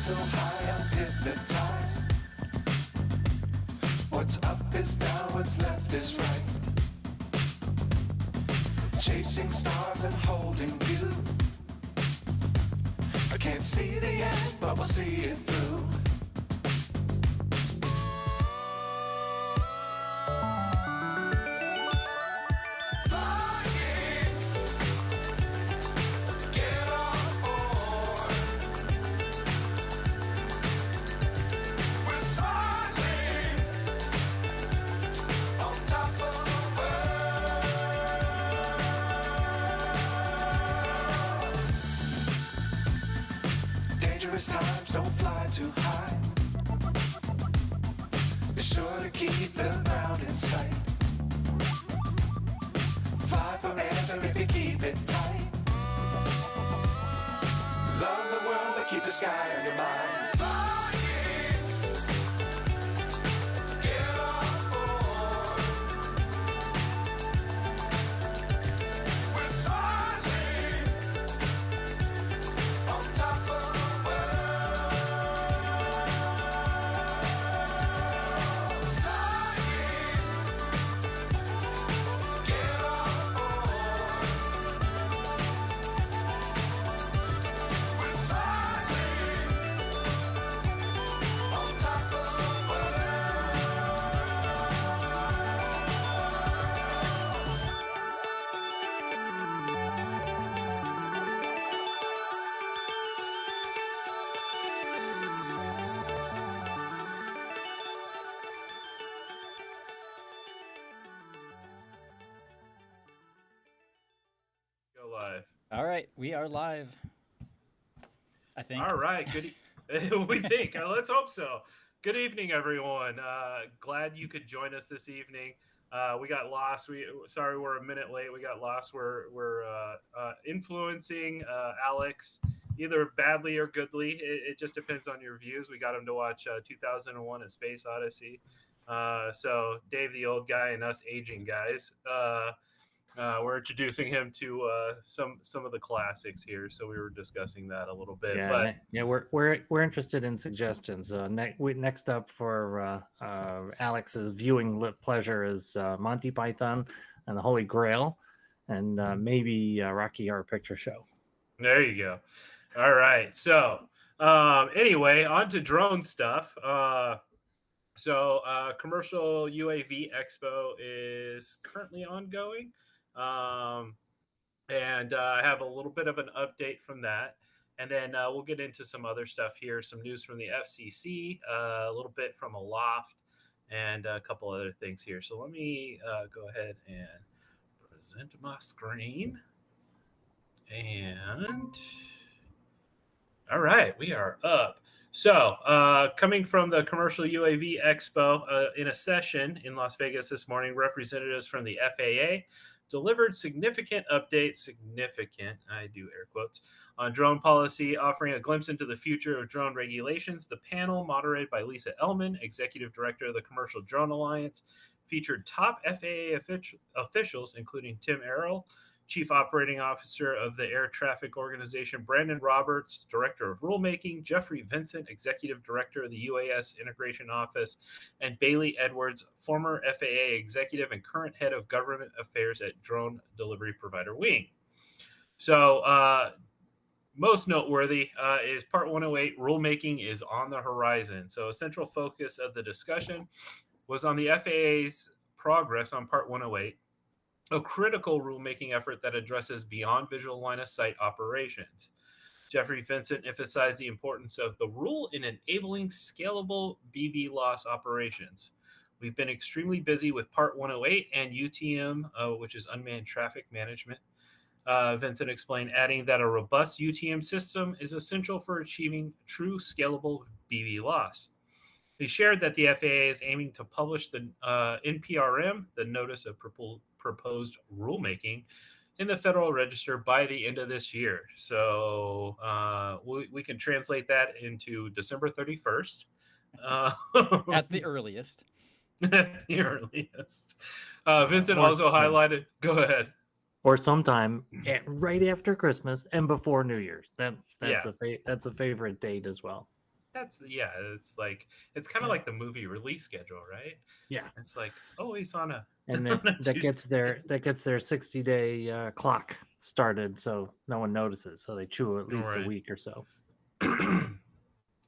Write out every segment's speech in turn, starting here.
so high I'm hypnotized. What's up is down, what's left is right. Chasing stars and holding you. I can't see the end, but we'll see it through. Times don't fly too high. Be sure to keep the ground in sight. Fly forever if you keep it tight. Love the world but keep the sky on your mind. All right, we are live. I think. All right, good. We think. Let's hope so. Good evening, everyone. Glad you could join us this evening. We got lost. Sorry, we're a minute late. We got lost. We're influencing Alex either badly or goodly. It just depends on your views. We got him to watch 2001: A Space Odyssey. So Dave, the old guy, and us aging guys. We're introducing him to some of the classics here, so we were discussing that a little bit. Yeah, we're interested in suggestions. Next up for Alex's viewing pleasure is Monty Python and the Holy Grail, and maybe Rocky Horror Picture Show. There you go. All right. So anyway, on to drone stuff. So Commercial UAV Expo is currently ongoing. And I have a little bit of an update from that. And then we'll get into some other stuff here, some news from the FCC, a little bit from Aloft, and a couple other things here. So let me go ahead and present my screen. And all right, we are up. So coming from the Commercial UAV Expo in a session in Las Vegas this morning, representatives from the FAA delivered significant updates, I do air quotes, on drone policy, offering a glimpse into the future of drone regulations. The panel, moderated by Lisa Ellman, Executive Director of the Commercial Drone Alliance, featured top FAA officials, including Tim Errol, Chief Operating Officer of the Air Traffic Organization, Brandon Roberts, Director of Rulemaking, Jeffrey Vincent, Executive Director of the UAS Integration Office, and Bailey Edwards, former FAA Executive and current Head of Government Affairs at Drone Delivery Provider Wing. So most noteworthy is Part 108, rulemaking is on the horizon. So a central focus of the discussion was on the FAA's progress on Part 108, a critical rulemaking effort that addresses beyond visual line of sight operations. Jeffrey Vincent emphasized the importance of the rule in enabling scalable BV loss operations. We've been extremely busy with Part 108 and UTM, which is Unmanned Traffic Management. Vincent explained, adding that a robust UTM system is essential for achieving true scalable BV loss. He shared that the FAA is aiming to publish the NPRM, the Notice of Proposed Rulemaking, in the Federal Register by the end of this year. So we can translate that into December 31st. At the earliest. At the earliest. Vincent also highlighted... Go ahead. Or sometime right after Christmas and before New Year's. That's a favorite date as well. It's like it's kind of like the movie release schedule, right? Yeah, It's like, oh, he's on a and on a that gets their 60-day clock started, so no one notices. So they chew at least a Right. week or so.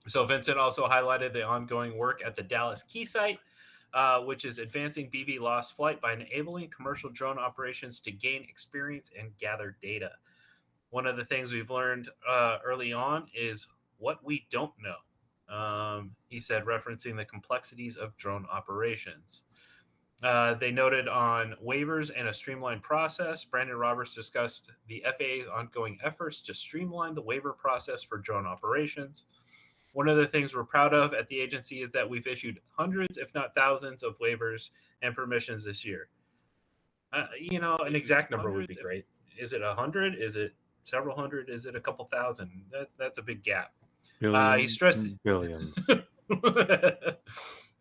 So Vincent also highlighted the ongoing work at the Dallas Key site, which is advancing BV lost flight by enabling commercial drone operations to gain experience and gather data. One of the things we've learned early on is what we don't know. He said, referencing the complexities of drone operations. They noted on waivers and a streamlined process. Brandon Roberts discussed the FAA's ongoing efforts to streamline the waiver process for drone operations. One of the things we're proud of at the agency is that we've issued hundreds, if not thousands, of waivers and permissions this year. An exact number would be great. Is it 100? Is it several hundred? Is it a couple thousand? That's a big gap. He stressed billions.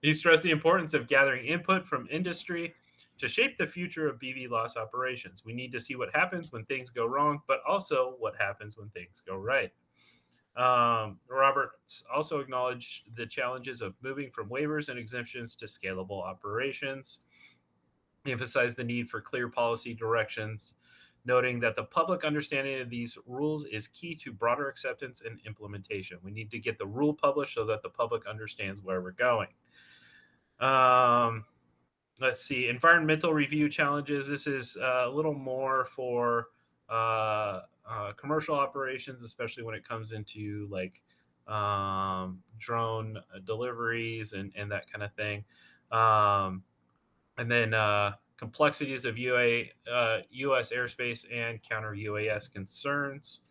He stressed the importance of gathering input from industry to shape the future of BV loss operations. We need to see what happens when things go wrong, but also what happens when things go right. Roberts also acknowledged the challenges of moving from waivers and exemptions to scalable operations. He emphasized the need for clear policy directions, noting that the public understanding of these rules is key to broader acceptance and implementation. We need to get the rule published so that the public understands where we're going. Let's see, environmental review challenges. This is a little more for commercial operations, especially when it comes into like drone deliveries and that kind of thing. And then complexities of U.S. airspace and counter UAS concerns.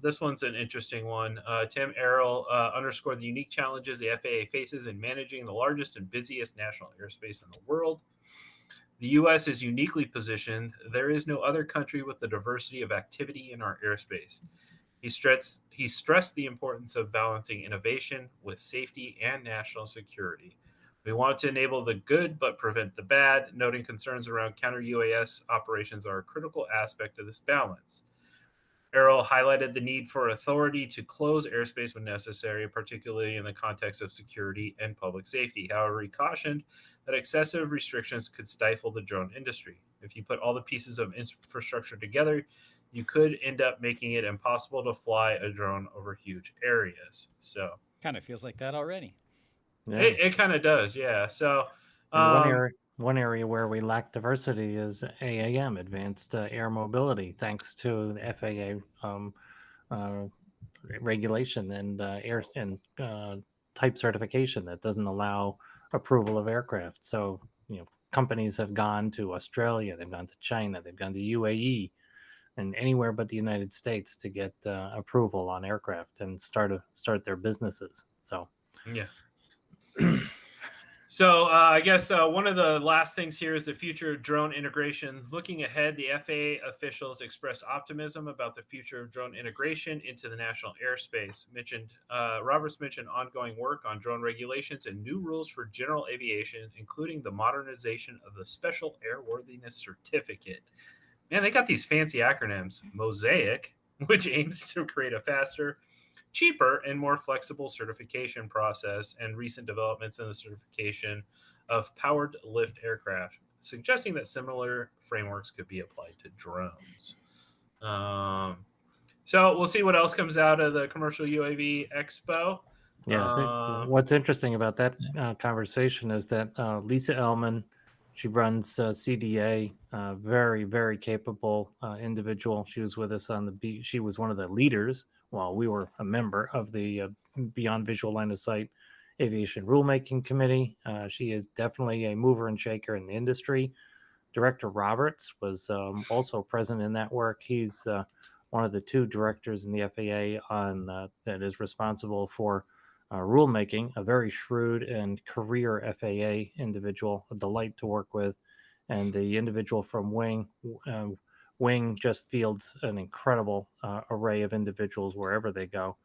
This one's an interesting one. Tim Errol underscored the unique challenges the FAA faces in managing the largest and busiest national airspace in the world. The U.S. is uniquely positioned. There is no other country with the diversity of activity in our airspace. He stressed the importance of balancing innovation with safety and national security. We want to enable the good but prevent the bad, noting concerns around counter UAS operations are a critical aspect of this balance. Errol highlighted the need for authority to close airspace when necessary, particularly in the context of security and public safety. However, he cautioned that excessive restrictions could stifle the drone industry. If you put all the pieces of infrastructure together, you could end up making it impossible to fly a drone over huge areas. So kind of feels like that already. Yeah. It kind of does, yeah. So one area where we lack diversity is AAM, Advanced Air Mobility, thanks to the FAA regulation and air and type certification that doesn't allow approval of aircraft. So companies have gone to Australia, they've gone to China, they've gone to UAE, and anywhere but the United States to get approval on aircraft and start their businesses. So yeah. So I guess one of the last things here is the future of drone integration. Looking ahead, the FAA officials expressed optimism about the future of drone integration into the national airspace. Roberts mentioned ongoing work on drone regulations and new rules for general aviation, including the modernization of the Special Airworthiness Certificate. Man, they got these fancy acronyms. Mosaic, which aims to create a faster, cheaper, and more flexible certification process, and recent developments in the certification of powered lift aircraft, suggesting that similar frameworks could be applied to drones. So we'll see what else comes out of the Commercial UAV Expo. Yeah, what's interesting about that conversation is that Lisa Ellman, she runs CDA, very, very capable individual. She was with us on the she was one of the leaders while we were a member of the Beyond Visual Line of Sight Aviation Rulemaking Committee. She is definitely a mover and shaker in the industry. Director Roberts was also present in that work. He's one of the two directors in the FAA that is responsible for rulemaking, a very shrewd and career FAA individual, a delight to work with. And the individual from Wing just fields an incredible array of individuals wherever they go.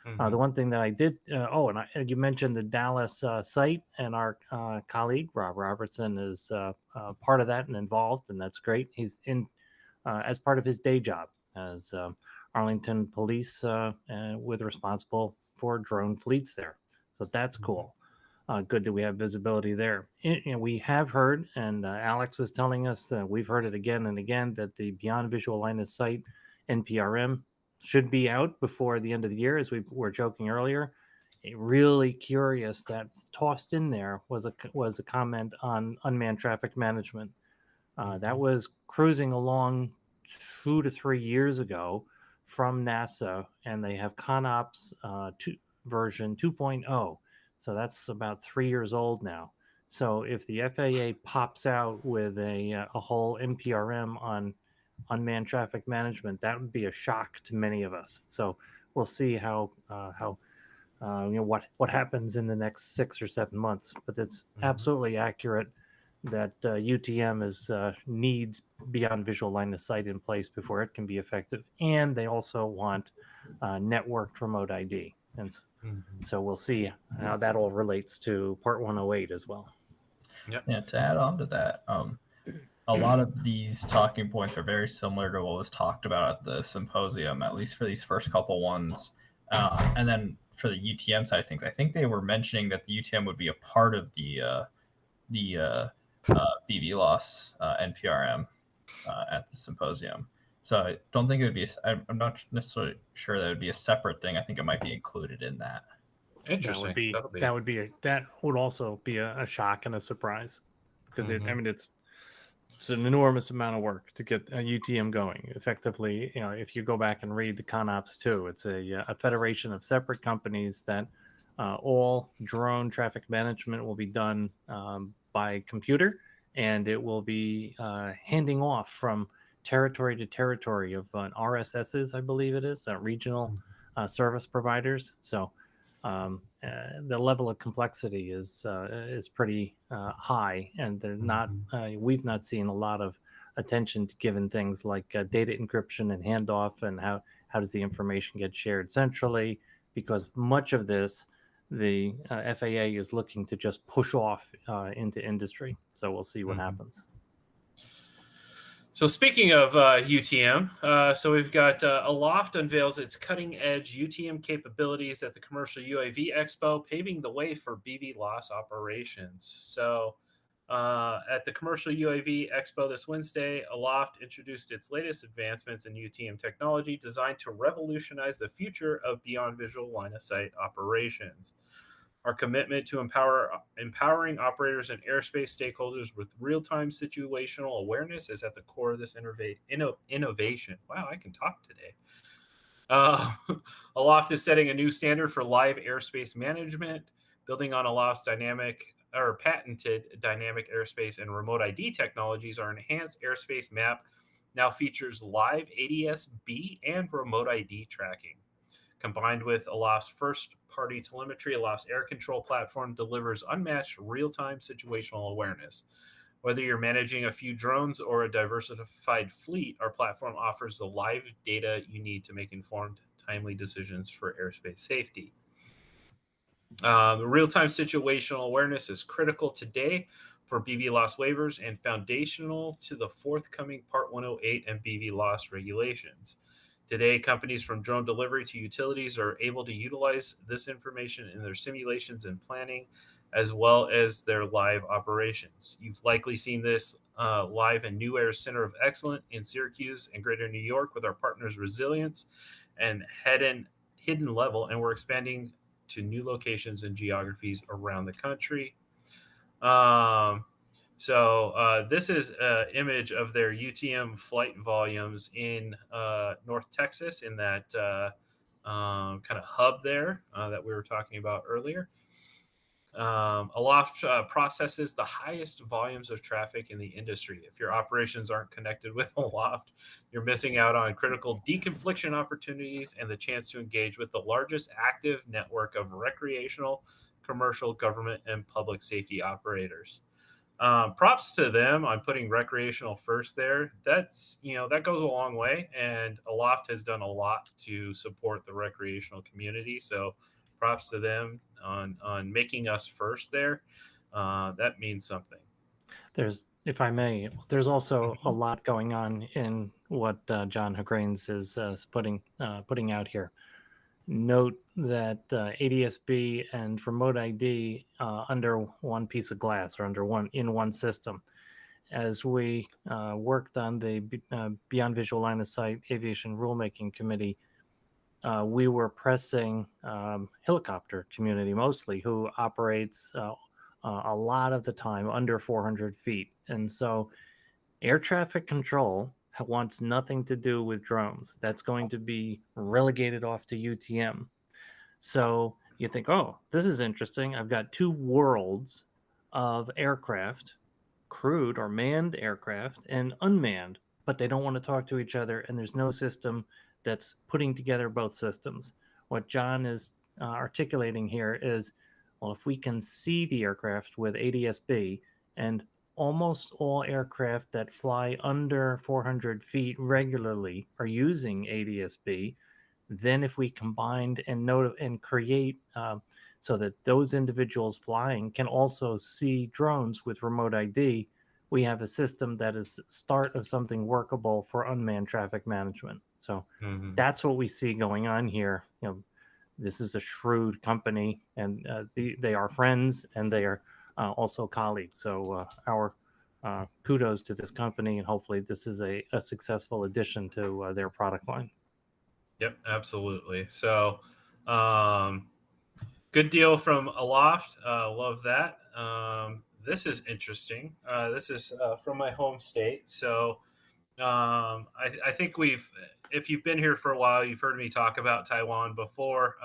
Mm-hmm. The one thing that I did, you mentioned the Dallas site, and our colleague Rob Robertson is part of that and involved, and that's great. He's in as part of his day job as Arlington Police with responsible for drone fleets there. So that's cool. Good that we have visibility there. We have heard, and Alex was telling us that we've heard it again and again, that the Beyond Visual Line of Sight NPRM should be out before the end of the year, as we were joking earlier. Really curious that tossed in there was a comment on unmanned traffic management. That was cruising along 2 to 3 years ago from NASA, and they have ConOps version 2.0. So that's about 3 years old now. So if the FAA pops out with a whole NPRM on unmanned traffic management, that would be a shock to many of us. So we'll see how what happens in the next 6 or 7 months. But it's absolutely accurate that UTM needs beyond visual line of sight in place before it can be effective, and they also want networked remote ID, and so we'll see how that all relates to Part 108 as well. Yeah, to add on to that, a lot of these talking points are very similar to what was talked about at the symposium, at least for these first couple ones. And then for the UTM side of things, I think they were mentioning that the UTM would be a part of the BVLOS NPRM at the symposium. So I don't think it would be. I'm not necessarily sure that it would be a separate thing. I think it might be included in that. Interesting. That would also be a shock and a surprise, because it's an enormous amount of work to get a UTM going effectively. If you go back and read the ConOps 2, it's a federation of separate companies that all drone traffic management will be done by computer, and it will be handing off from territory to territory of RSSs, I believe it is, regional service providers. So the level of complexity is pretty high, and they're not. We've not seen a lot of attention to given things like data encryption and handoff, and how does the information get shared centrally? Because much of this, the FAA is looking to just push off into industry. So we'll see what happens. So speaking of UTM, so we've got Aloft unveils its cutting-edge UTM capabilities at the Commercial UAV Expo, paving the way for BVLOS operations. So at the Commercial UAV Expo this Wednesday, Aloft introduced its latest advancements in UTM technology designed to revolutionize the future of beyond visual line of sight operations. Our commitment to empowering operators and airspace stakeholders with real-time situational awareness is at the core of this innovation. Wow, I can talk today. Aloft is setting a new standard for live airspace management, building on Aloft's patented dynamic airspace and remote ID technologies. Our enhanced airspace map now features live ADS-B and remote ID tracking. Combined with Aloft's first-party telemetry, Aloft's air control platform delivers unmatched real-time situational awareness. Whether you're managing a few drones or a diversified fleet, our platform offers the live data you need to make informed, timely decisions for airspace safety. The real-time situational awareness is critical today for BVLOS waivers and foundational to the forthcoming Part 108 and BVLOS regulations. Today, companies from drone delivery to utilities are able to utilize this information in their simulations and planning, as well as their live operations. You've likely seen this live in New Air's Center of Excellence in Syracuse and Greater New York with our partners Resilience and Hidden Level, and we're expanding to new locations and geographies around the country. So this is an image of their UTM flight volumes in North Texas, in that kind of hub there that we were talking about earlier. Aloft processes the highest volumes of traffic in the industry. If your operations aren't connected with Aloft, you're missing out on critical deconfliction opportunities and the chance to engage with the largest active network of recreational, commercial, government, and public safety operators. Props to them on putting recreational first there. That goes a long way, and Aloft has done a lot to support the recreational community. So props to them on making us first there. That means something. If I may, there's also a lot going on in what John Hagrains is putting out here. Note that ADSB and remote ID under one piece of glass or in one system. As we worked on the Beyond Visual Line of Sight Aviation Rulemaking Committee, we were pressing helicopter community mostly, who operates a lot of the time under 400 feet. And so air traffic control wants nothing to do with drones. That's going to be relegated off to UTM. So you think, oh, this is interesting. I've got two worlds of aircraft, crewed or manned aircraft and unmanned, but they don't want to talk to each other, and there's no system that's putting together both systems. What John is articulating here is, well, if we can see the aircraft with ADSB, and almost all aircraft that fly under 400 feet regularly are using ADSB, then if we combined and create so that those individuals flying can also see drones with remote ID, we have a system that is the start of something workable for unmanned traffic management. So that's what we see going on here. You know, this is a shrewd company, and they are friends, and they are also colleagues. So our kudos to this company, and hopefully this is a successful addition to their product line. Yep, absolutely. So, good deal from Aloft. Love that. This is interesting. This is from my home state. So, I think if you've been here for a while, you've heard me talk about Taiwan before.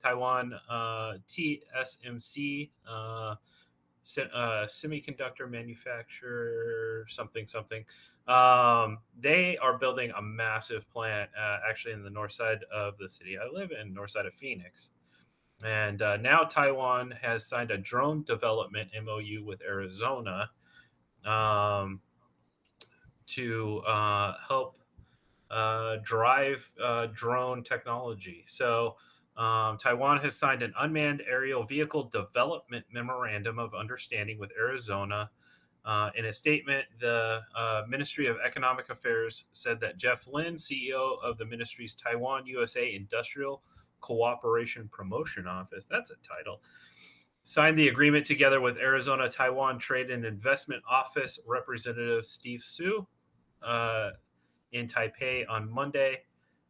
Taiwan TSMC, semiconductor manufacturer, something. They are building a massive plant, actually in the north side of the city I live in, north side of Phoenix. And now Taiwan has signed a drone development MOU with Arizona to help drive drone technology. So Taiwan has signed an unmanned aerial vehicle development memorandum of understanding with Arizona. In a statement, the Ministry of Economic Affairs said that Jeff Lin, CEO of the ministry's Taiwan USA Industrial Cooperation Promotion Office, that's a title, signed the agreement together with Arizona Taiwan Trade and Investment Office Representative Steve Su in Taipei on Monday.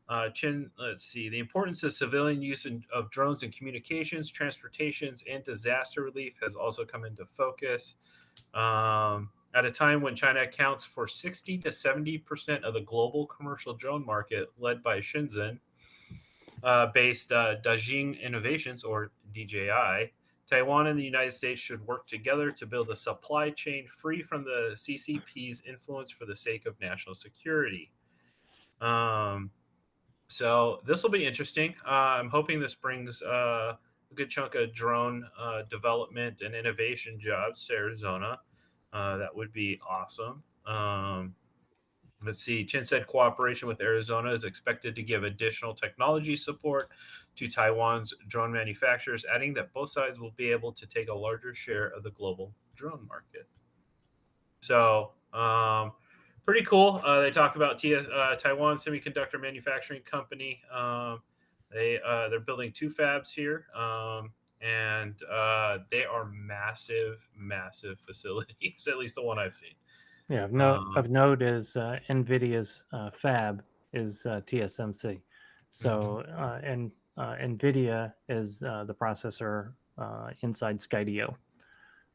Let's see. The importance of civilian use of drones in communications, transportations, and disaster relief has also come into focus. At a time when China accounts for 60 to 70% of the global commercial drone market, led by Shenzhen based Dajing Innovations, or DJI, Taiwan and the United States should work together to build a supply chain free from the CCP's influence for the sake of national security. So this will be interesting. I'm hoping this brings a good chunk of drone development and innovation jobs to Arizona. That would be awesome. Let's see. Chin said cooperation with Arizona is expected to give additional technology support to Taiwan's drone manufacturers, adding that both sides will be able to take a larger share of the global drone market. So, pretty cool. They talk about Taiwan Semiconductor Manufacturing Company. They're building two fabs here, and they are massive facilities. At least the one I've seen. Yeah, of note is NVIDIA's fab is TSMC. So, and NVIDIA is the processor inside Skydio.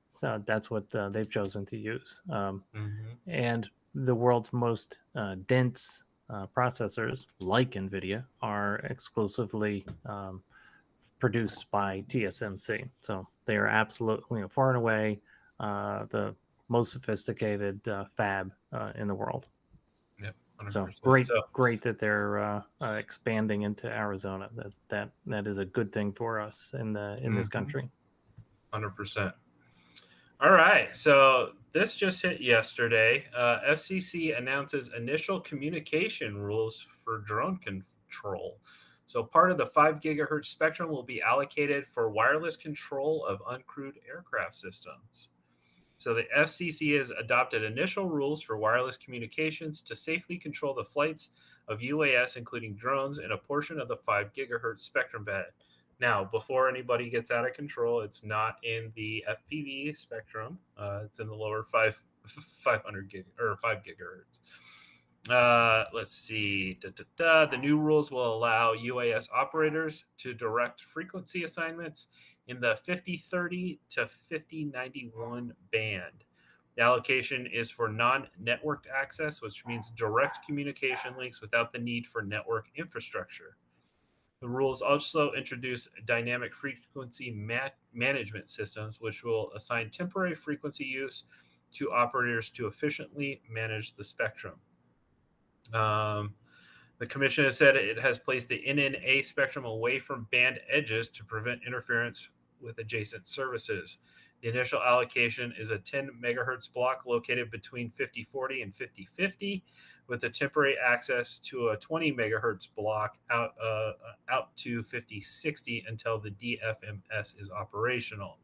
So that's what they've chosen to use. And the world's most dense processors, like NVIDIA, are exclusively produced by TSMC. So they are absolutely, far and away the most sophisticated fab in the world. Yep, 100%. So great that they're expanding into Arizona. That is a good thing for us in this country. 100%. All right, so this just hit yesterday. FCC announces initial communication rules for drone control. So part of the 5 gigahertz spectrum will be allocated for wireless control of uncrewed aircraft systems. So the FCC has adopted initial rules for wireless communications to safely control the flights of UAS, including drones, in a portion of the 5 gigahertz spectrum band. Now, before anybody gets out of control, it's not in the FPV spectrum. It's in the lower 500 gig or 5 gigahertz. Let's see. The new rules will allow UAS operators to direct frequency assignments in the 5030 to 5091 band. The allocation is for non-networked access, which means direct communication links without the need for network infrastructure. The rules also introduce dynamic frequency management systems, which will assign temporary frequency use to operators to efficiently manage the spectrum. The commission has said it has placed the NNA spectrum away from band edges to prevent interference with adjacent services. The initial allocation is a 10 megahertz block located between 5040 and 5050, with a temporary access to a 20 megahertz block out to 5060 until the DFMS is operational.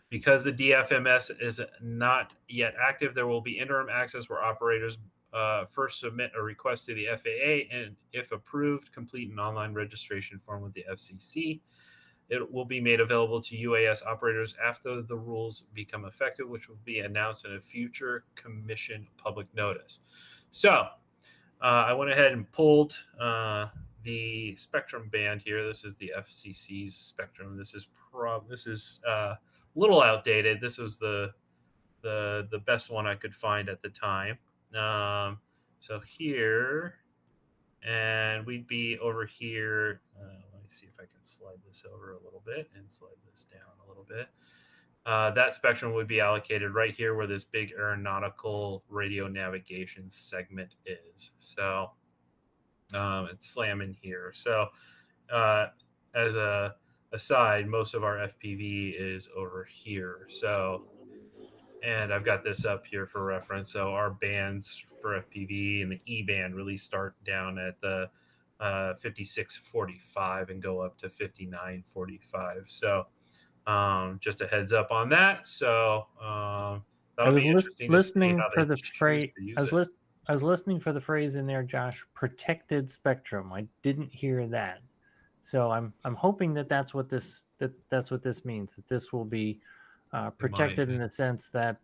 Because the DFMS is not yet active, there will be interim access where operators first submit a request to the FAA, and if approved, complete an online registration form with the FCC. It will be made available to UAS operators after the rules become effective, which will be announced in a future commission public notice. So I went ahead and pulled the spectrum band here. This is the FCC's spectrum. This is a little outdated. This was the best one I could find at the time. So here, and we'd be over here. Let me see if I can slide this over a little bit and slide this down a little bit. That spectrum would be allocated right here where this big aeronautical radio navigation segment is. So it's slamming here. So as a aside, most of our FPV is over here. So, and I've got this up here for reference. So our bands for FPV and the E band really start down at the 5645 and go up to 5945. So just a heads up on that. So that'll be interesting to see how for they the choose phrase. to use it. I was listening for the phrase in there, Josh. Protected spectrum. I didn't hear that, so I'm hoping that's what this means. That this will be protected in the sense that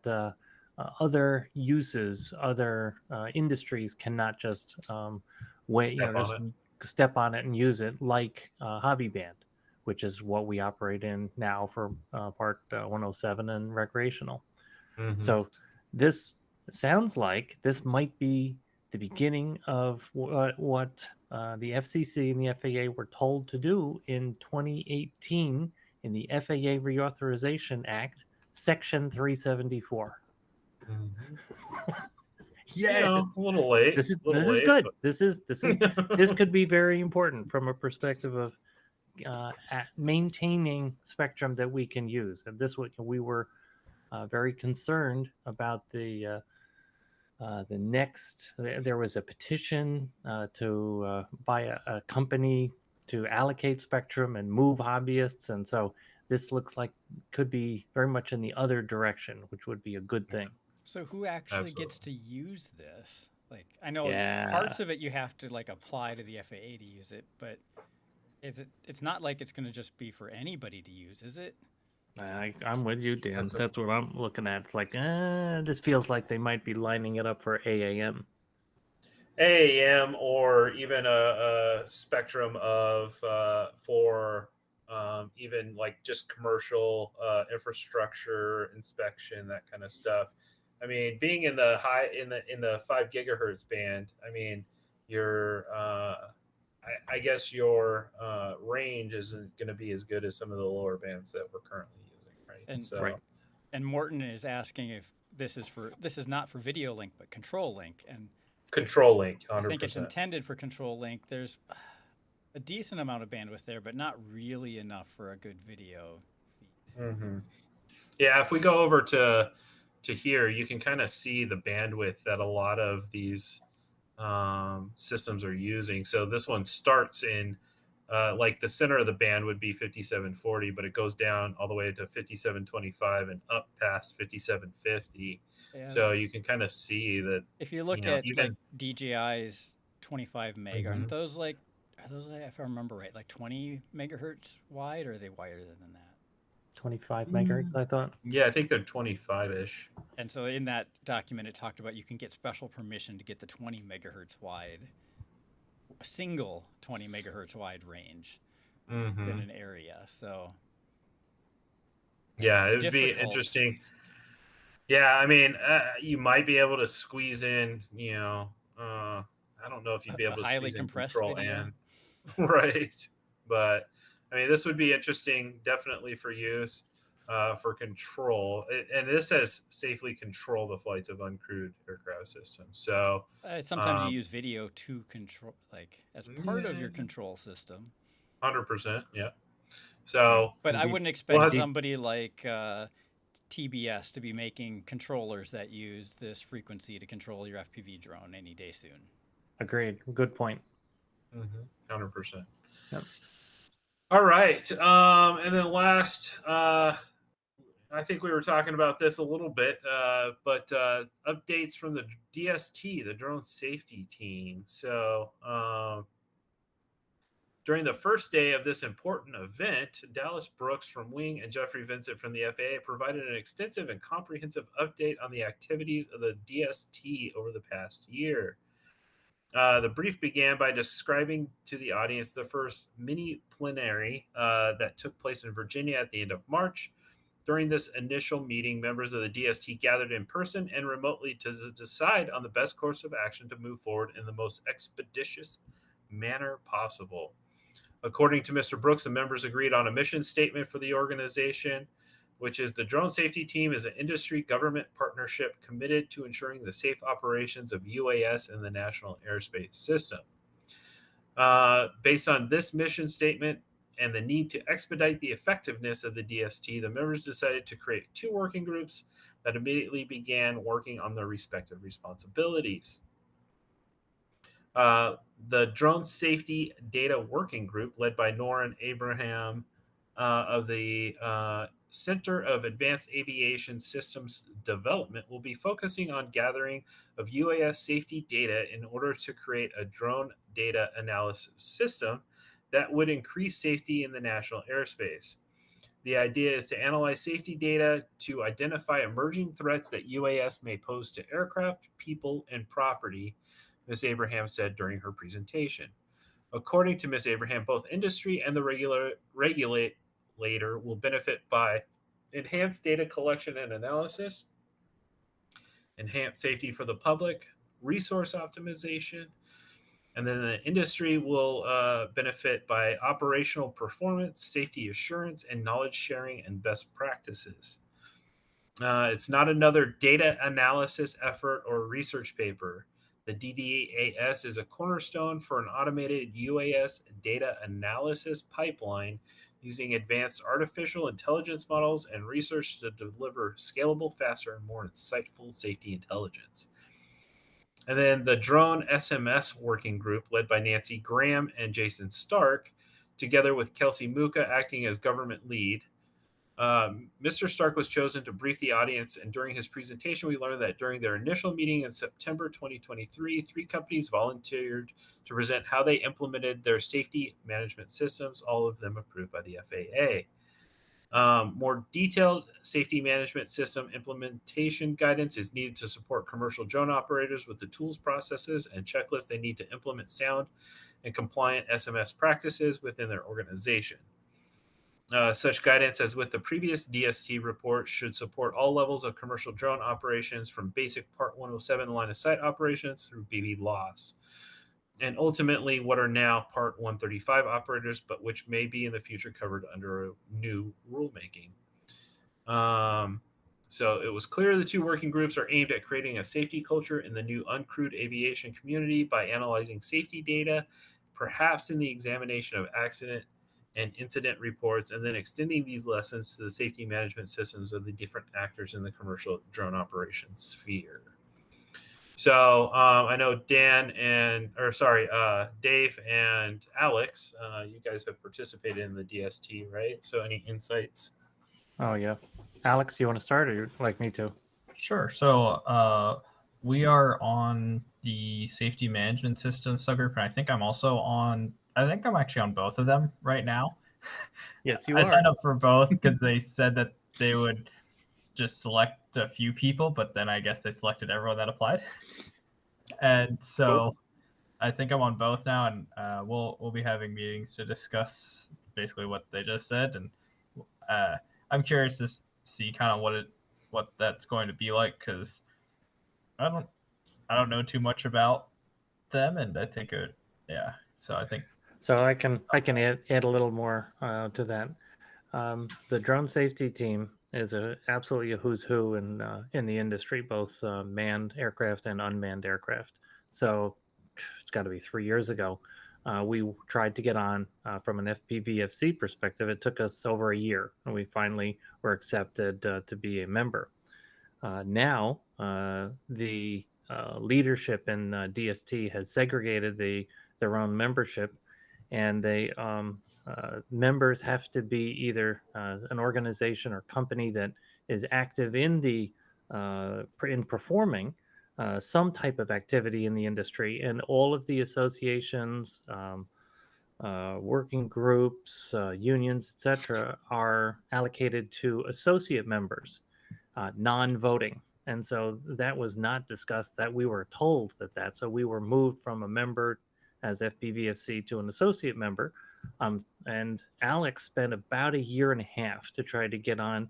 other uses, other industries cannot just step on it and use it, like hobby band, which is what we operate in now for Part 107 and recreational. Mm-hmm. So this sounds like this might be the beginning of what the FCC and the FAA were told to do in 2018 in the FAA Reauthorization Act, Section 374. Mm-hmm. Yes, a little late. This is late, good. but... This could be very important from a perspective of maintaining spectrum that we can use. And we were very concerned about the next. There was a petition to buy a company to allocate spectrum and move hobbyists, and so this looks like could be very much in the other direction, which would be a good thing. So who actually gets to use this? Like, I know parts of it you have to like apply to the FAA to use it, but it's not like it's going to just be for anybody to use, is it? I'm with you, Dan. That's what I'm looking at. It's like, this feels like they might be lining it up for AAM. AAM, or even a spectrum of for even like just commercial infrastructure inspection, that kind of stuff. I mean, being in the 5 gigahertz band, I mean, your I guess your range isn't going to be as good as some of the lower bands that we're currently using, right? And Morton is asking if this is not for video link but control link, and control link. 100%. I think it's intended for control link. There's a decent amount of bandwidth there, but not really enough for a good video feed. Mm-hmm. Yeah, if we go over to here, you can kind of see the bandwidth that a lot of these systems are using. So this one starts in like the center of the band would be 5740, but it goes down all the way to 5725 and up past 5750. Yeah. So you can kind of see that If you look know, at even- like DJI's 25 meg, Mhm. aren't those like, if I remember right, like 20 megahertz wide, or are they wider than that? 25 megahertz, I thought. Yeah, I think they're 25-ish. And so in that document, it talked about you can get special permission to get the 20 megahertz wide, a single 20 megahertz wide range in an area. So yeah, it would be difficult. interesting. Yeah, I mean, you might be able to squeeze in, you know, I don't know if you'd be able to highly squeeze in compressed control video. and right, but I mean, this would be interesting, definitely for use, for control. And this says safely control the flights of uncrewed aircraft systems. So Sometimes you use video to control, like as part of your control system. 100%, yeah. So, But I wouldn't expect Well, somebody like TBS to be making controllers that use this frequency to control your FPV drone any day soon. Agreed. Good point. 100%. Yep. All right. And then last, I think we were talking about this a little bit, but updates from the DST, the drone safety team. So during the first day of this important event, Dallas Brooks from Wing and Jeffrey Vincent from the FAA provided an extensive and comprehensive update on the activities of the DST over the past year. The brief began by describing to the audience the first mini plenary that took place in Virginia at the end of March. During this initial meeting, members of the DST gathered in person and remotely to decide on the best course of action to move forward in the most expeditious manner possible. According to Mr. Brooks, the members agreed on a mission statement for the organization, which is the drone safety team is an industry government partnership committed to ensuring the safe operations of UAS in the national airspace system. Based on this mission statement and the need to expedite the effectiveness of the DST, the members decided to create 2 working groups that immediately began working on their respective responsibilities. The Drone Safety Data Working Group, led by Noran Abraham of the Center of Advanced Aviation Systems Development, will be focusing on gathering of UAS safety data in order to create a drone data analysis system that would increase safety in the national airspace. The idea is to analyze safety data to identify emerging threats that UAS may pose to aircraft, people, and property, Ms. Abraham said during her presentation. According to Ms. Abraham, both industry and the regulator will benefit by enhanced data collection and analysis, enhanced safety for the public, resource optimization, and then the industry will benefit by operational performance, safety assurance, and knowledge sharing and best practices. It's not another data analysis effort or research paper. The DDAS is a cornerstone for an automated UAS data analysis pipeline using advanced artificial intelligence models and research to deliver scalable, faster, and more insightful safety intelligence. And then the Drone SMS Working Group, led by Nancy Graham and Jason Stark, together with Kelsey Muka acting as government lead. Mr. Stark was chosen to brief the audience, and during his presentation, we learned that during their initial meeting in September 2023, 3 companies volunteered to present how they implemented their safety management systems, all of them approved by the FAA. More detailed safety management system implementation guidance is needed to support commercial drone operators with the tools, processes, and checklists they need to implement sound and compliant SMS practices within their organization. Such guidance as with the previous DST report should support all levels of commercial drone operations from basic Part 107 line of sight operations through BB loss. And ultimately what are now Part 135 operators, but which may be in the future covered under a new rulemaking. So it was clear the 2 working groups are aimed at creating a safety culture in the new uncrewed aviation community by analyzing safety data, perhaps in the examination of accident and incident reports, and then extending these lessons to the safety management systems of the different actors in the commercial drone operations sphere. So I know Dave and Alex, you guys have participated in the DST, right? So any insights? Oh yeah, Alex, you want to start, or you'd like me to? Sure. So we are on the safety management system subgroup, and I think I'm actually on both of them right now. Yes, you I are. signed up for both because they said that they would just select a few people, but then I guess they selected everyone that applied. And so Cool. I think I'm on both now, and we'll be having meetings to discuss basically what they just said, and I'm curious to see kind of what that's going to be like, because I don't know too much about them, and I think yeah. So I think So I can add a little more to that. The drone safety team is absolutely a who's who in the industry, both manned aircraft and unmanned aircraft. So it's got to be 3 years ago. We tried to get on from an FPVFC perspective. It took us over a year, and we finally were accepted to be a member. Now, the leadership in DST has segregated their own membership, and members have to be either an organization or company that is active in in performing some type of activity in the industry, and all of the associations, working groups, unions, etc., are allocated to associate members, non-voting. And so that was not discussed. That we were told that. So we were moved from a member as FPVFC to an associate member. And Alex spent about a year and a half to try to get on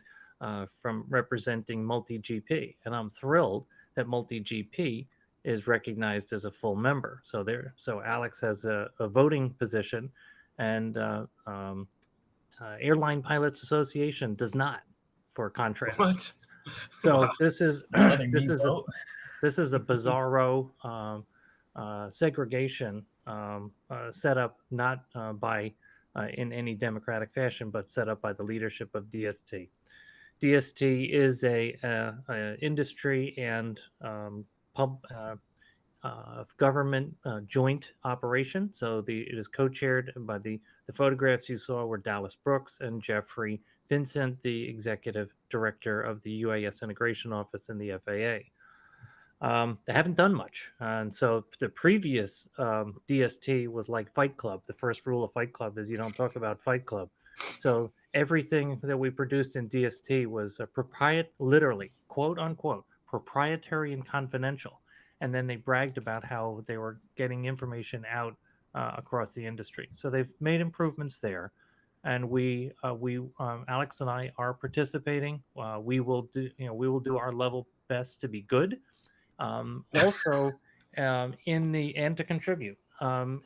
from representing Multi GP, and I'm thrilled that Multi GP is recognized as a full member. So Alex has a voting position, and Airline Pilots Association does not, for contrast. What? So Wow. this is letting me this vote. is a bizarro segregation set up not by in any democratic fashion, but set up by the leadership of DST. DST is a industry and government joint operation. So it is co-chaired by the photographs you saw were Dallas Brooks and Jeffrey Vincent, the executive director of the UAS Integration Office in the FAA. They haven't done much. And so the previous DST was like Fight Club. The first rule of Fight Club is you don't talk about Fight Club. So everything that we produced in DST was literally, quote unquote, proprietary and confidential. And then they bragged about how they were getting information out across the industry. So they've made improvements there. And Alex and I are participating. We will do our level best to be good. Also, and to contribute. Over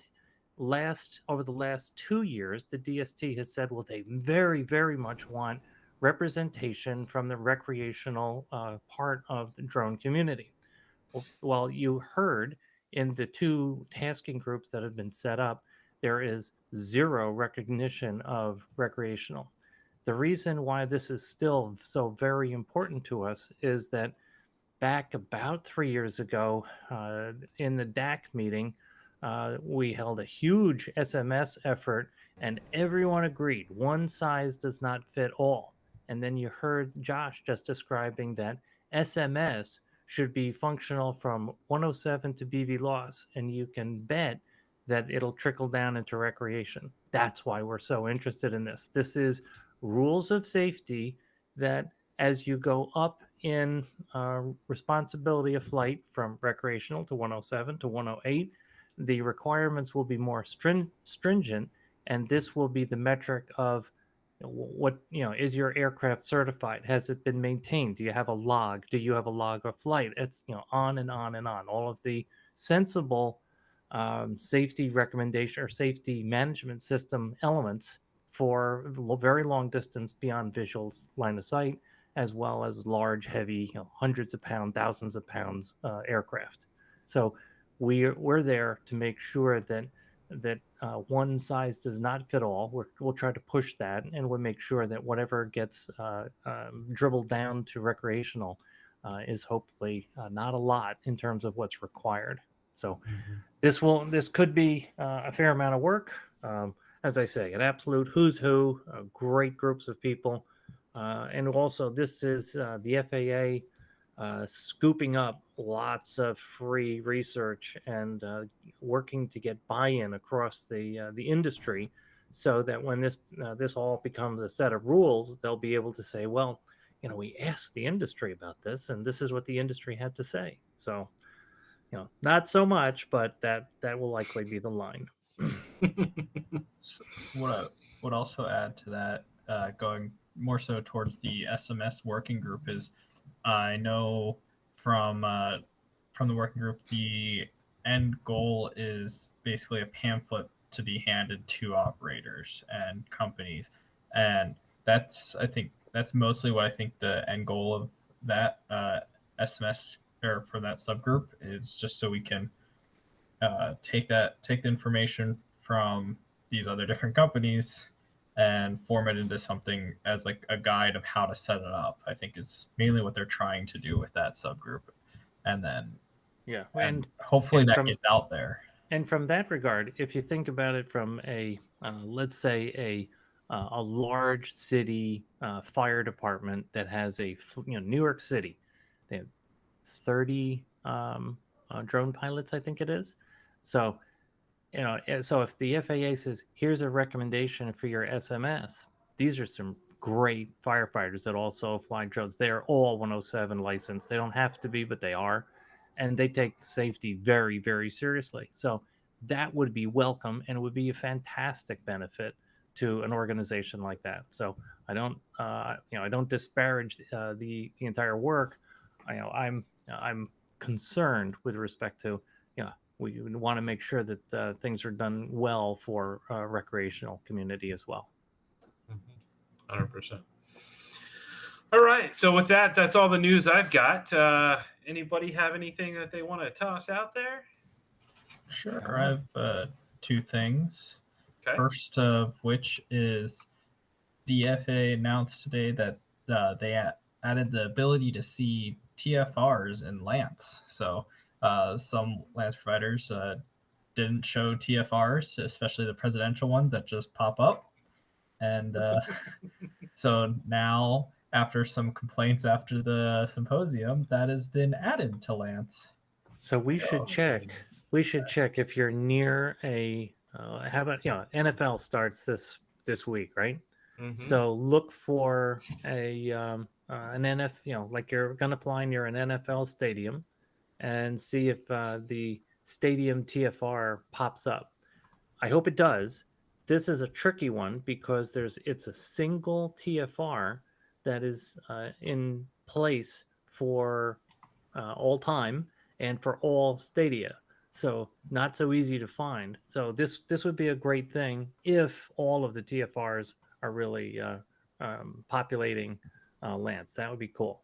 the last 2 years, the DST has said, well, they very, very much want representation from the recreational part of the drone community. Well, you heard in the 2 tasking groups that have been set up, there is zero recognition of recreational. The reason why this is still so very important to us is that back about 3 years ago, in the DAC meeting, we held a huge SMS effort, and everyone agreed one size does not fit all. And then you heard Josh just describing that SMS should be functional from 107 to BV loss, and you can bet that it'll trickle down into recreation. That's why we're so interested in this. This is rules of safety that as you go up in responsibility of flight from recreational to 107 to 108, the requirements will be more stringent, and this will be the metric of what, is your aircraft certified? Has it been maintained? Do you have a log? Do you have a log of flight? It's on and on and on. All of the sensible safety recommendation or safety management system elements for very long distance beyond visual line of sight, as well as large, heavy, hundreds of pounds, thousands of pounds aircraft. So we're there to make sure that one size does not fit all. We'll try to push that, and we'll make sure that whatever gets dribbled down to recreational is hopefully not a lot in terms of what's required. So this could be a fair amount of work. As I say, an absolute who's who, great groups of people, and also this is the FAA scooping up lots of free research and working to get buy-in across the industry, so that when this all becomes a set of rules, they'll be able to say, well, we asked the industry about this, and this is what the industry had to say. So, not so much, but that will likely be the line. So what I would also add to that, going more so towards the SMS working group, is I know from the working group, the end goal is basically a pamphlet to be handed to operators and companies, and I think that's mostly what I think the end goal of that SMS or for that subgroup is, just so we can take the information from these other different companies and form it into something as like a guide of how to set it up. I think is mainly what they're trying to do with that subgroup, and then and hopefully that gets out there. And from that regard, if you think about it from a let's say a large city fire department that has New York City, they have 30 drone pilots, I think it is. So so if the FAA says, here's a recommendation for your SMS, these are some great firefighters that also fly drones. They are all 107 licensed. They don't have to be, but they are. And they take safety very, very seriously. So that would be welcome, and it would be a fantastic benefit to an organization like that. So I don't disparage the entire work. I'm concerned with respect to, we want to make sure that things are done well for recreational community as well. 100%. All right. So with that, that's all the news I've got. Anybody have anything that they want to toss out there? Sure. I have two things. Okay. First of which is the FAA announced today that they added the ability to see TFRs in Lance. So some Lance providers didn't show TFRs, especially the presidential ones that just pop up. And so now, after some complaints after the symposium, that has been added to Lance. So we should check. We should check if you're near a. How about NFL starts this week, right? Mm-hmm. So look for an NFL. Like you're gonna fly near an NFL stadium, and see if the stadium TFR pops up. I hope it does. This is a tricky one because it's a single TFR that is in place for all time and for all stadia. So not so easy to find. So this would be a great thing if all of the TFRs are really populating Lance. That would be cool.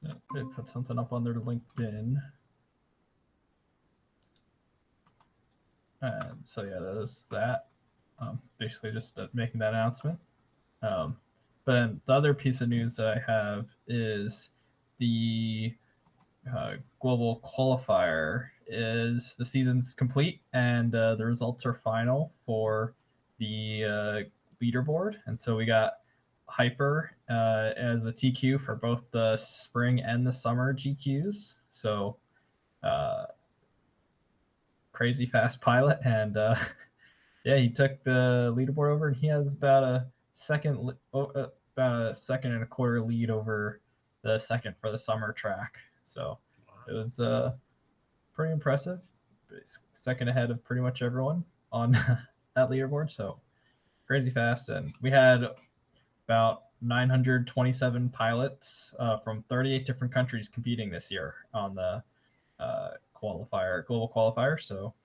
Yeah, they put something up on their LinkedIn. And so yeah, that is that. Basically just making that announcement. But then the other piece of news that I have is the global qualifier. Is the season's complete, and the results are final for the leaderboard. And so we got Hyper as a TQ for both the spring and the summer GQs. So crazy fast pilot, and yeah, he took the leaderboard over, and he has about a second and a quarter lead over the second for the summer track. So it was pretty impressive. Second ahead of pretty much everyone on that leaderboard. So crazy fast. And we had about 927 pilots from 38 different countries competing this year on the global qualifier. So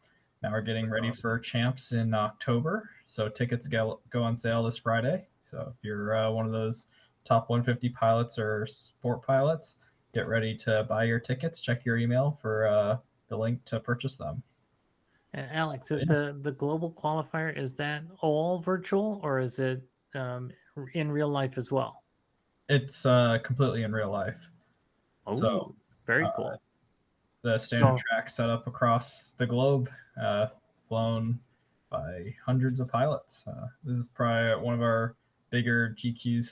now we're getting ready for champs in October. So tickets go on sale this Friday. So if you're one of those top 150 pilots or sport pilots, get ready to buy your tickets. Check your email for the link to purchase them. And Alex, is the global qualifier, is that all virtual, or is it in real life as well? It's completely in real life. Oh, So, very uh, cool. The standard So- track set up across the globe, flown by hundreds of pilots. This is probably one of our bigger GQ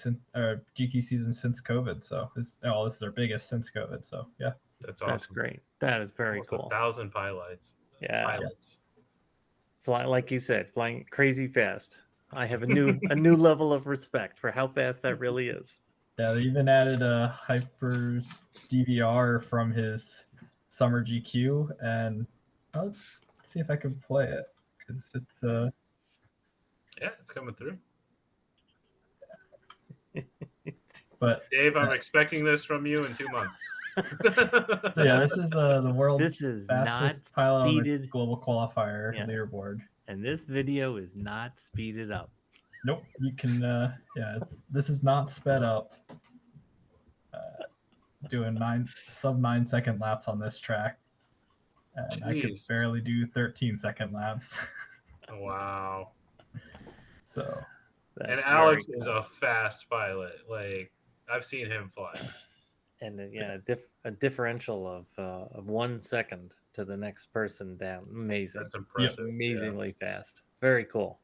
seasons since COVID. So this is our biggest since COVID. So yeah, That's awesome. That's great. That is very Almost cool. 1,000 pilots. Yeah. Pilots. Fly, like you said, flying crazy fast. I have a new level of respect for how fast that really is. yeah. They even added a Hyper's DVR from his summer GQ, and I'll see if I can play it because it's Yeah, it's coming through. But Dave, I'm expecting this from you in 2 months. so yeah, this is the world's This is not fastest pilot on the speeded, global qualifier Yeah. leaderboard. and this video is not speeded up. Nope, you can. This is not sped up. Doing sub 9 second laps on this track, and I could Jeez. barely do 13-second laps. Wow. So That's And very Alex is cool. a fast pilot. Like, I've seen him fly. And a differential of 1 second to the next person down. Amazing. That's impressive. Amazingly fast. Very cool.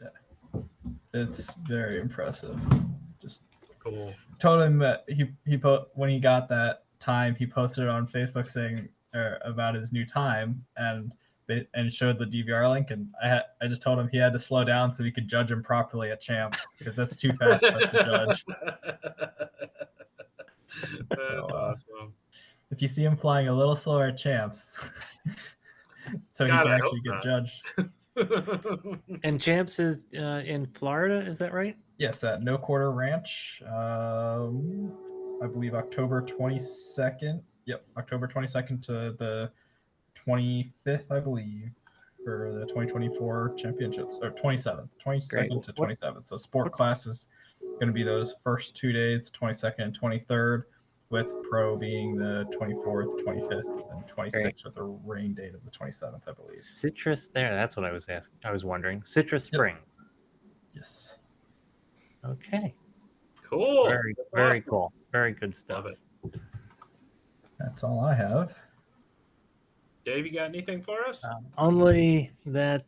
it's very impressive. Just Cool. told him that when he got that time, he posted it on Facebook saying about his new time and showed the DVR link, and I just told him he had to slow down so we could judge him properly at champs because that's too fast for us to judge. That's So, awesome. If you see him flying a little slower at champs, so God, he can I actually hope get not. judged. And Champs is in Florida, is that right? Yes, at No Quarter Ranch, I believe October 22nd. Yep, October 22nd to the 25th, I believe, for the 2024 championships, or 27th, 22nd to 27th. So sport class is going to be those first 2 days, 22nd and 23rd, with pro being the 24th, 25th, and 26th, with a rain date of the 27th, I believe. Citrus there. That's what I was asking. I was wondering. Citrus Springs. Yes. Okay. Cool. Very, That's very awesome. cool. Very good stuff. Love it. That's all I have. Dave, you got anything for us? Only that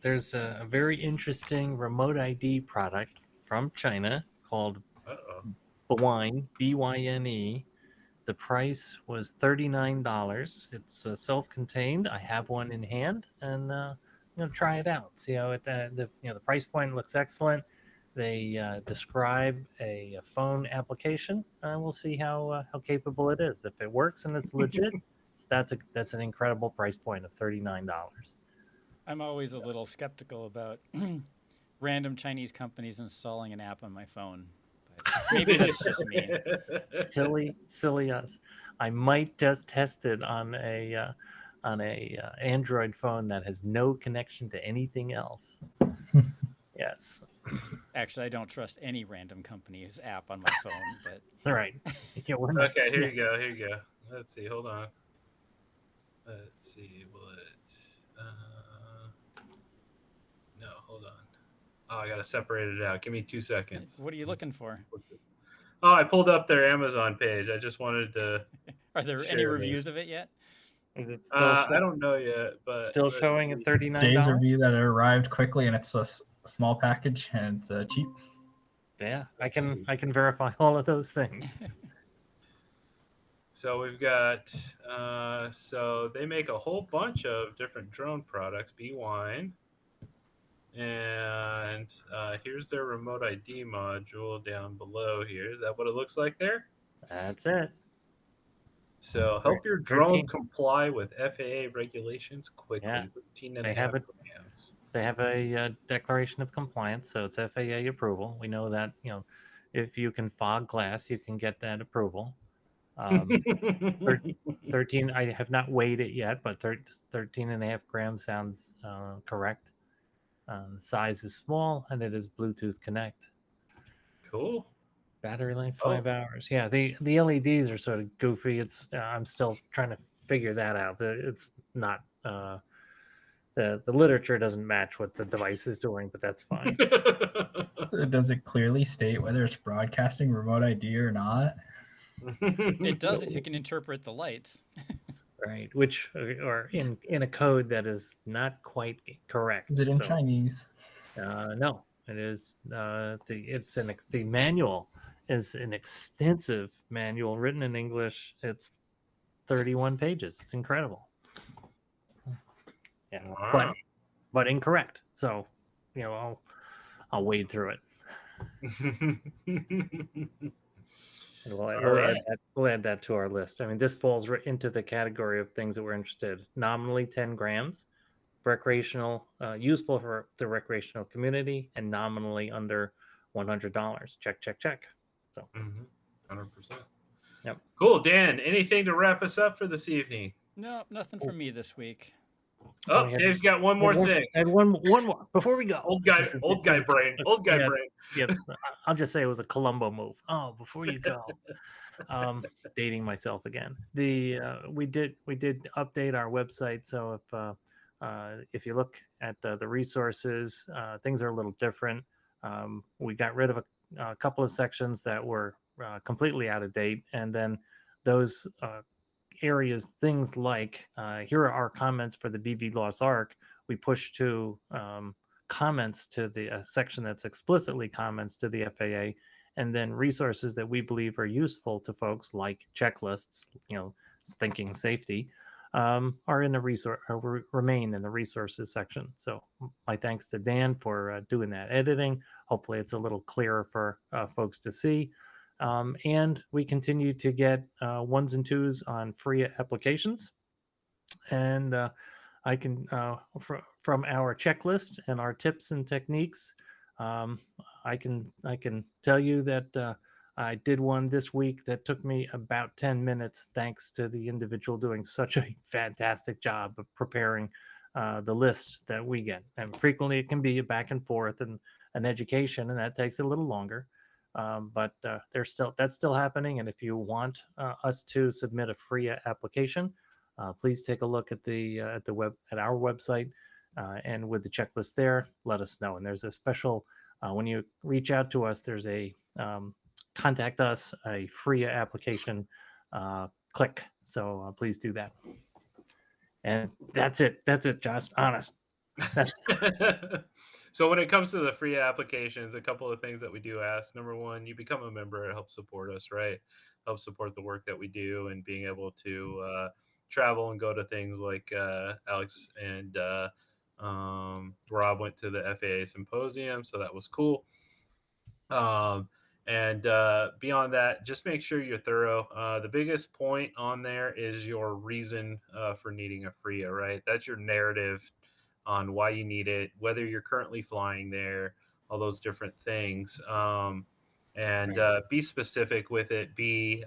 there's a very interesting remote ID product from China called Uh-oh. Bwyne, B-Y-N-E. The price was $39. It's self-contained. I have one in hand, and I'm gonna try it out. See how the price point looks excellent. They describe a phone application, and we'll see how capable it is. If it works and it's legit, that's an incredible price point of $39. I'm always a little skeptical about random Chinese companies installing an app on my phone. But maybe that's just me. Silly us. I might just test it on a Android phone that has no connection to anything else. Yes. Actually, I don't trust any random company's app on my phone. But All right. Yeah, we're not, Okay, here you go. Here you go. Let's see. Hold on. Let's see what. No, hold on. Oh, I gotta separate it out. Give me 2 seconds. what are you looking for? Oh, I pulled up their Amazon page. I just wanted to. Are there any Sure. reviews of it yet? Is it still I don't know yet, but still showing at $39? Dave's review that it arrived quickly and it's a small package and it's cheap. Yeah, I Let's can see. I can verify all of those things. So we've got. So they make a whole bunch of different drone products. Bwyne. And here's their remote ID module down below here. Is that what it looks like there? That's it. So help your drone 13. comply with FAA regulations quickly. Yeah. 13 and They a have half it. grams. They have a declaration of compliance, so it's FAA approval. We know that if you can fog glass, you can get that approval. 13. I have not weighed it yet, but 13 and a half grams sounds correct. The size is small, and it is Bluetooth Connect. Cool. Battery life 5 hours. Yeah, the LEDs are sort of goofy. It's I'm still trying to figure that out. It's not the literature doesn't match what the device is doing, but that's fine. So does it clearly state whether it's broadcasting remote ID or not? It does if you can interpret the lights. Right, which or in a code that is not quite correct. Is it in So, Chinese? no, it is the manual is an extensive manual written in English. It's 31 pages. It's incredible. Yeah, Wow. but incorrect. So, I'll wade through it. And we'll add that to our list. I mean, this falls right into the category of things that we're interested in. Nominally 10 grams, recreational, useful for the recreational community, and nominally under $100. Check, check, check. So, 100%. yep. Cool, Dan. Anything to wrap us up for this evening? No, nothing from me this week. Oh, Dave's got one more thing. And one more before we go. Old guy brain. Yep. I'll just say it was a Columbo move. Oh, before you go, dating myself again. We did update our website, so if you look at the resources, things are a little different. We got rid of a couple of sections that were completely out of date, and then those areas, things like here are our comments for the BV Lost Ark. We push to comments to the section that's explicitly comments to the FAA, and then resources that we believe are useful to folks like checklists, thinking safety, are in the remain in the resources section. So my thanks to Dan for doing that editing. Hopefully it's a little clearer for folks to see. And we continue to get 1s and 2s on free applications. And I can, from our checklist and our tips and techniques, I can tell you that I did one this week that took me about 10 minutes, thanks to the individual doing such a fantastic job of preparing the list that we get. And frequently it can be a back and forth and an education, and that takes a little longer. But that's still happening. And if you want us to submit a free application, please take a look at our website, and with the checklist there, let us know. And there's a special when you reach out to us, there's a contact us, a free application click. So please do that. And that's it. That's it, Josh. Honest. So when it comes to the free applications, a couple of things that we do ask. Number one, you become a member. It helps support us, right? Helps support the work that we do, and being able to travel and go to things like Alex and Rob went to the FAA symposium. So that was cool. And beyond that, just make sure you're thorough. The biggest point on there is your reason for needing a FRIA, right? That's your narrative on why you need it, whether you're currently flying there, all those different things. And be specific with it. Be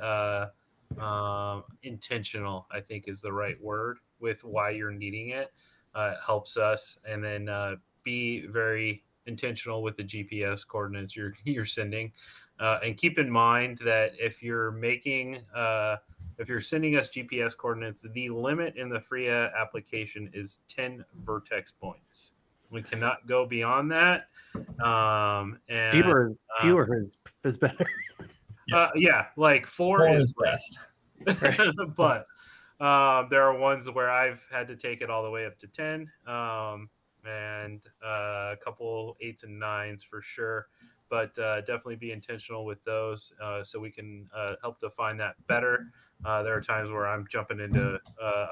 intentional, I think is the right word, with why you're needing it. It helps us. And then be very intentional with the GPS coordinates you're sending. And keep in mind that if you're sending us GPS coordinates, the limit in the FRIA application is 10 vertex points. We cannot go beyond that. And fewer is better. Yeah, like 4 is best. But there are ones where I've had to take it all the way up to 10, and a couple 8s and 9s for sure. But definitely be intentional with those, so we can help define that better. There are times where I'm jumping into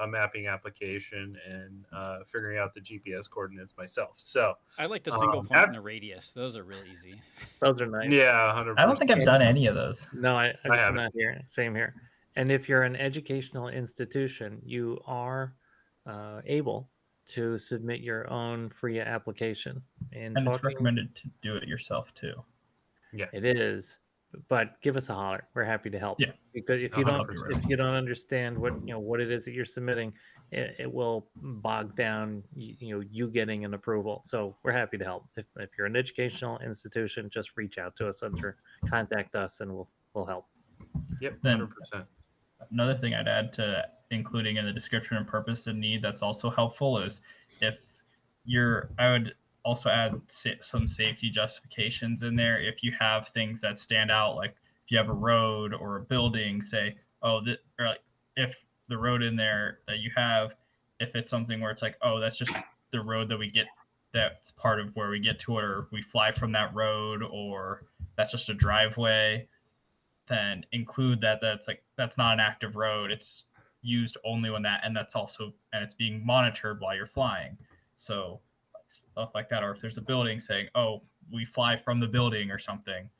a mapping application and figuring out the GPS coordinates myself. So I like the single point and a radius. Those are real easy. Those are nice. Yeah, 100%. I don't think I've done any of those. No, I haven't. Not here. Same here. And if you're an educational institution, you are able to submit your own FRIA application. And it's recommended to do it yourself too. Yeah, it is. But give us a holler. We're happy to help. Yeah. Because if you 100%. don't understand what it is that you're submitting, it will bog down you getting an approval. So we're happy to help. If you're an educational institution, just reach out to us contact us, and we'll help. Yep, Then 100%. Another thing I'd add to including in the description and purpose of need that's also helpful is I would also add some safety justifications in there if you have things that stand out, like if you have a road or a building, say, or like if the road in there that you have, if it's something where it's like, oh, that's just the road that we get, that's part of where we get to it, or we fly from that road, or that's just a driveway, then include that's not an active road. It's used only when and it's being monitored while you're flying. So stuff like that. Or if there's a building saying, oh, we fly from the building or something,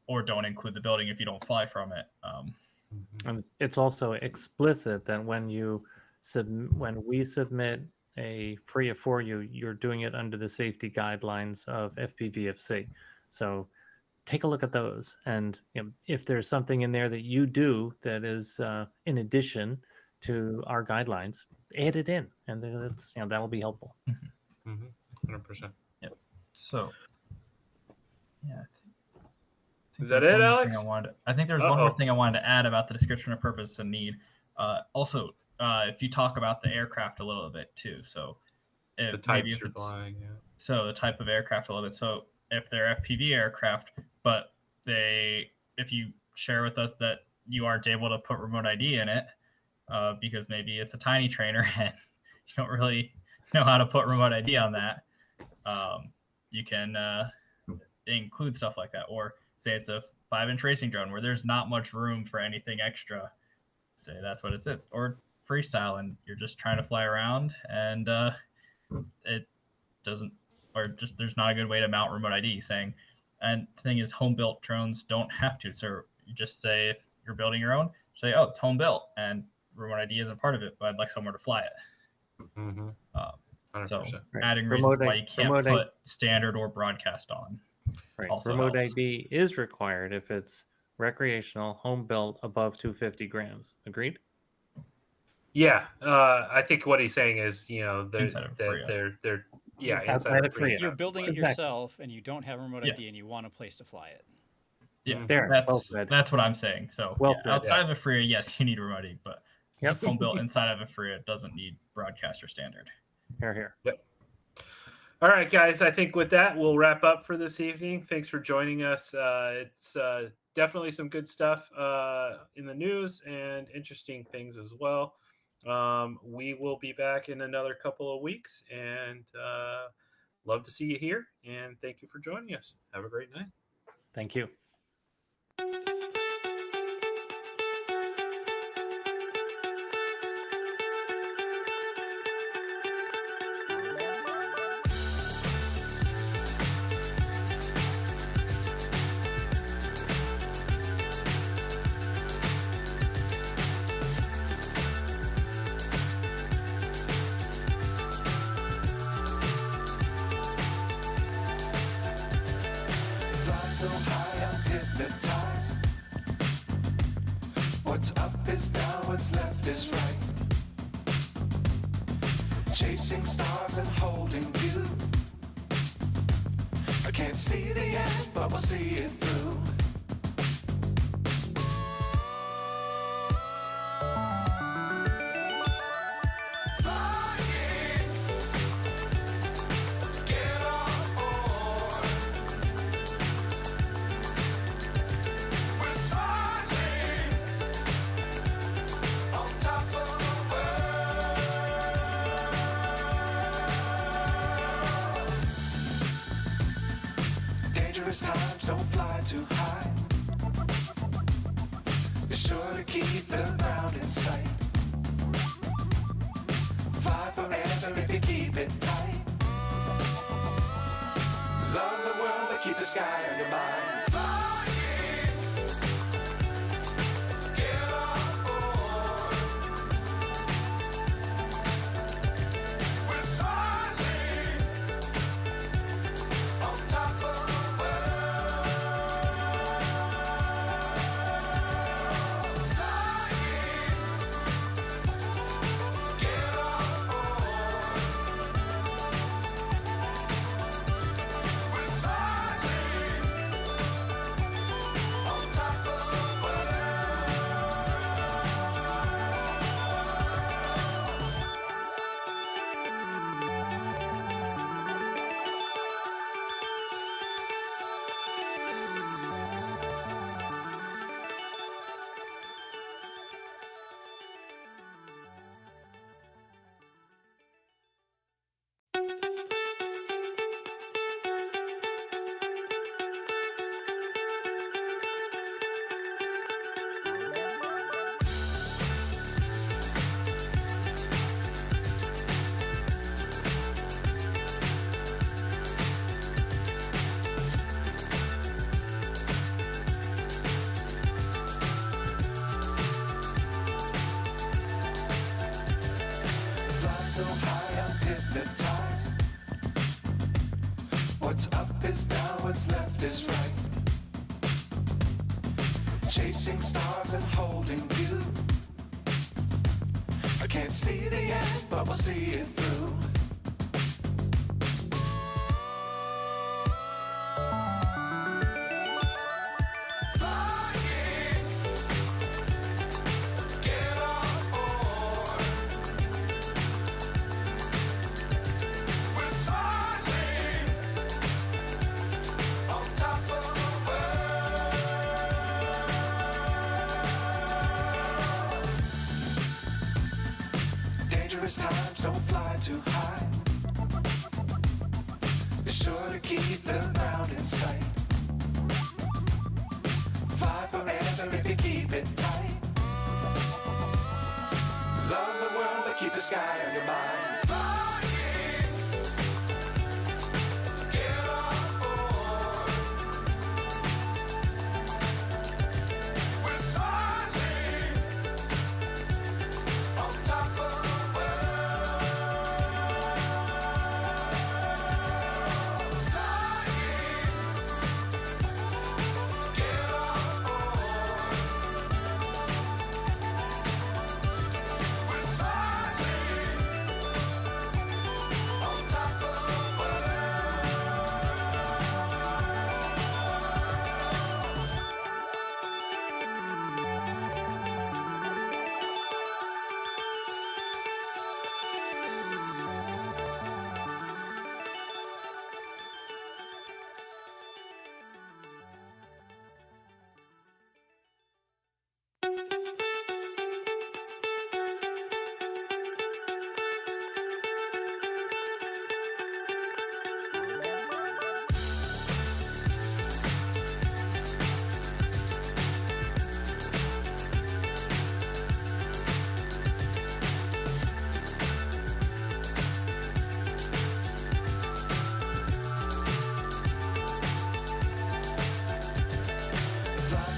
or don't include the building if you don't fly from it. And it's also explicit that when we submit a FRIA for you, you're doing it under the safety guidelines of FPVFC. So take a look at those, and if there's something in there that you do that is in addition to our guidelines, add it in, and that's that'll be helpful. 100%. Yep. So, yeah. Is that it, Alex? I think there's one more thing I wanted to add about the description of purpose and need. Also, if you talk about the aircraft a little bit too, so the types you're flying, yeah. So the type of aircraft a little bit. So if they're FPV aircraft, but if you share with us that you aren't able to put remote ID in it, because maybe it's a tiny trainer and you don't really know how to put remote ID on that, you can include stuff like that. Or say it's a 5-inch racing drone where there's not much room for anything extra. Say that's what it is. Or freestyle and you're just trying to fly around and it doesn't, or just there's not a good way to mount remote ID saying. And the thing is, home built drones don't have to. So you just say, if you're building your own, say, oh, it's home built and remote ID isn't part of it, but I'd like somewhere to fly it. 100%. So Right. adding reasons why you can't put standard or broadcast on. Right. Also Remote helps. ID is required if it's recreational, home built, above 250 grams. Agreed? Yeah, I think what he's saying is, Inside of FRIA. they're Outside of FRIA. You're building it Exactly. yourself, and you don't have remote Yeah. ID, and you want a place to fly it. Yeah, There, well said. that's what I'm saying. So Well said, outside of a FRIA, yes, you need remote ID, but Yep. home built inside of a FRIA doesn't need broadcast or standard. Here. All right, guys. I think with that, we'll wrap up for this evening. Thanks for joining us. It's definitely some good stuff in the news and interesting things as well. We will be back in another couple of weeks, and love to see you here. And thank you for joining us. Have a great night. Thank you. Fly so high, I'm hypnotized. What's up is down, what's left is right. Chasing stars and holding you. I can't see the end, but we'll see it through. Flying, get on board. We're smiling on top of the world. Dangerous times, don't fly too high. Be sure to keep the ground in sight. Fly forever if you keep it tight. Love the world, but keep the sky on your mind. Flying, get on board. We're smiling on top of the world. Flying, get on board. We're smiling left is right. Chasing stars and holding you. I can't see the end, but we'll see it through. Times don't fly too high. Be sure to keep the ground in sight. Fly forever if you keep it tight. Love the world but keep the sky on your mind. Get on board. We're soaring on top of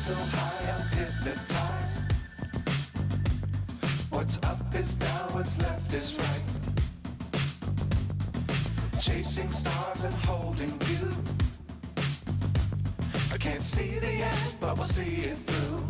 so high I'm hypnotized. What's up is down, what's left is right. Chasing stars and holding you. I can't see the end, but we'll see it through.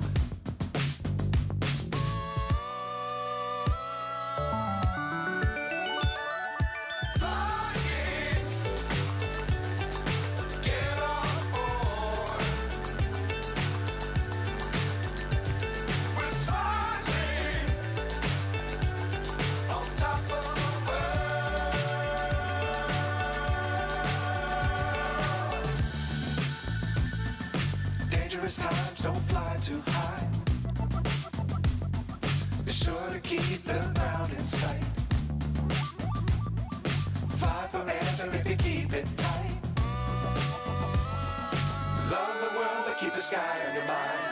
Times don't fly too high. Be sure to keep the ground in sight. Fly forever if you keep it tight. Love the world but keep the sky on your mind.